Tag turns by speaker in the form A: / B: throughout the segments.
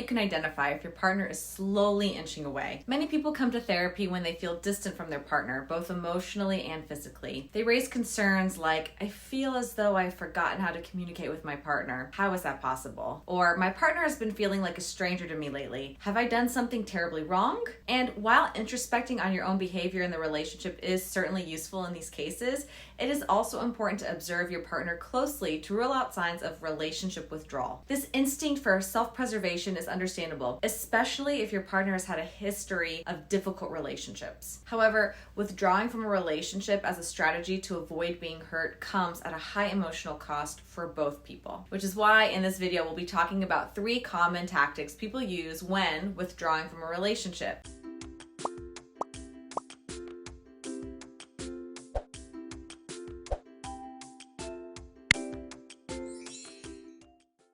A: can identify if your partner is slowly inching away. Many people come to therapy when they feel distant from their partner, both emotionally and physically. They raise concerns like, I feel as though I've forgotten how to communicate with my partner. How is that possible? Or, my partner has been feeling like a stranger to me lately. Have I done something terribly wrong? And while introspecting on your own behavior in the relationship is certainly useful in these cases, it is also important to observe your partner closely to rule out signs of relationship withdrawal. This instinct for self-preservation is understandable, especially if your partner has had a history of difficult relationships. However, withdrawing from a relationship as a strategy to avoid being hurt comes at a high emotional cost for both people, which is why in this video we'll be talking about 3 common tactics people use when withdrawing from a relationship.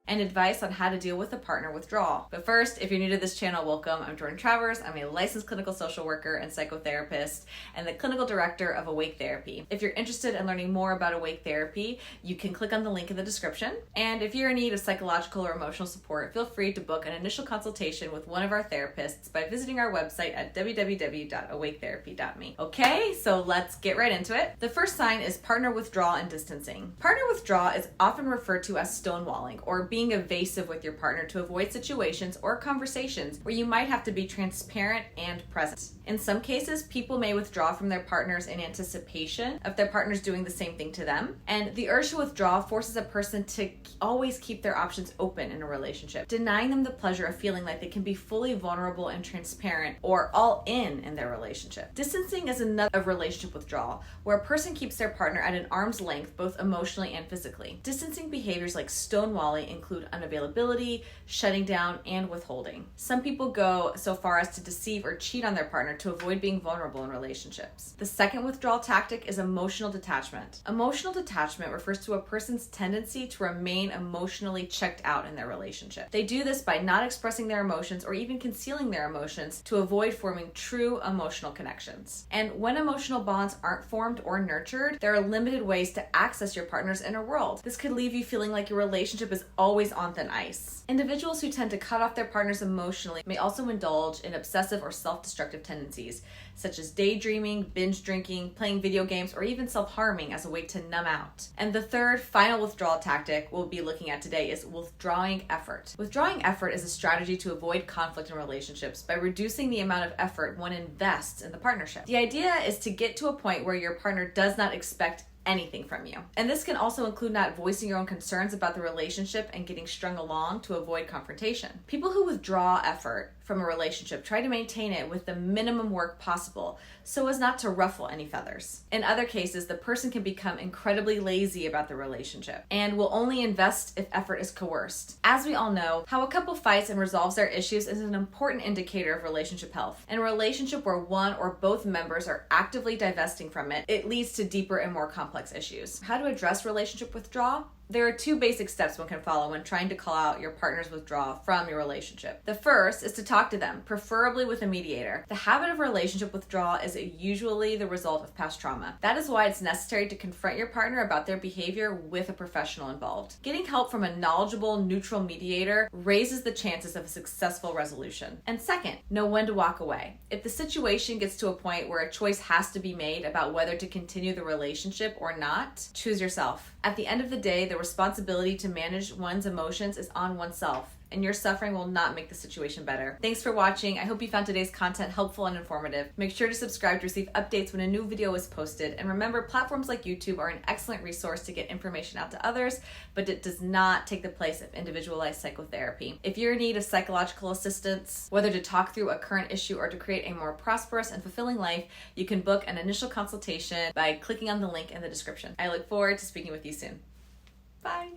A: And advice on how to deal with a partner withdrawal. But first, if you're new to this channel, welcome. I'm Jordan Travers. I'm a licensed clinical social worker and psychotherapist and the clinical director of Awake Therapy. If you're interested in learning more about Awake Therapy, you can click on the link in the description. And if you're in need of psychological or emotional support, feel free to book an initial consultation with one of our therapists by visiting our website at www.awaketherapy.me. Okay, so let's get right into it. The first sign is partner withdrawal and distancing. Partner withdrawal is often referred to as stonewalling, or being evasive with your partner to avoid situations or conversations where you might have to be transparent and present. In some cases, people may withdraw from their partners in anticipation of their partners doing the same thing to them. And the urge to withdraw forces a person to always keep their options open in a relationship, denying them the pleasure of feeling like they can be fully vulnerable and transparent or all in their relationship. Distancing is another relationship withdrawal, where a person keeps their partner at an arm's length, both emotionally and physically. Distancing behaviors like stonewalling include unavailability, shutting down, and withholding. Some people go so far as to deceive or cheat on their partner to avoid being vulnerable in relationships. The second withdrawal tactic is emotional detachment. Emotional detachment refers to a person's tendency to remain emotionally checked out in their relationship. They do this by not expressing their emotions or even concealing their emotions to avoid forming true emotional connections. And when emotional bonds aren't formed or nurtured, there are limited ways to access your partner's inner world. This could leave you feeling like your relationship is always on thin ice. Individuals who tend to cut off their partners emotionally may also indulge in obsessive or self-destructive tendencies, such as daydreaming, binge drinking, playing video games, or even self-harming as a way to numb out. And the third, final withdrawal tactic we'll be looking at today is withdrawing effort. Withdrawing effort is a strategy to avoid conflict in relationships by reducing the amount of effort one invests in the partnership. The idea is to get to a point where your partner does not expect anything from you. And this can also include not voicing your own concerns about the relationship and getting strung along to avoid confrontation. People who withdraw effort from a relationship try to maintain it with the minimum work possible so as not to ruffle any feathers. In other cases, the person can become incredibly lazy about the relationship and will only invest if effort is coerced. As we all know, how a couple fights and resolves their issues is an important indicator of relationship health. In a relationship where one or both members are actively divesting from it, it leads to deeper and more complex issues. How to address relationship withdrawal? There are 2 basic steps one can follow when trying to call out your partner's withdrawal from your relationship. The first is to talk to them, preferably with a mediator. The habit of relationship withdrawal is usually the result of past trauma. That is why it's necessary to confront your partner about their behavior with a professional involved. Getting help from a knowledgeable, neutral mediator raises the chances of a successful resolution. And second, know when to walk away. If the situation gets to a point where a choice has to be made about whether to continue the relationship or not, choose yourself. At the end of the day, the responsibility to manage one's emotions is on oneself, and your suffering will not make the situation better. Thanks for watching. I hope you found today's content helpful and informative. Make sure to subscribe to receive updates when a new video is posted. And remember, platforms like YouTube are an excellent resource to get information out to others, but it does not take the place of individualized psychotherapy. If you're in need of psychological assistance, whether to talk through a current issue or to create a more prosperous and fulfilling life, you can book an initial consultation by clicking on the link in the description. I look forward to speaking with you soon. Bye.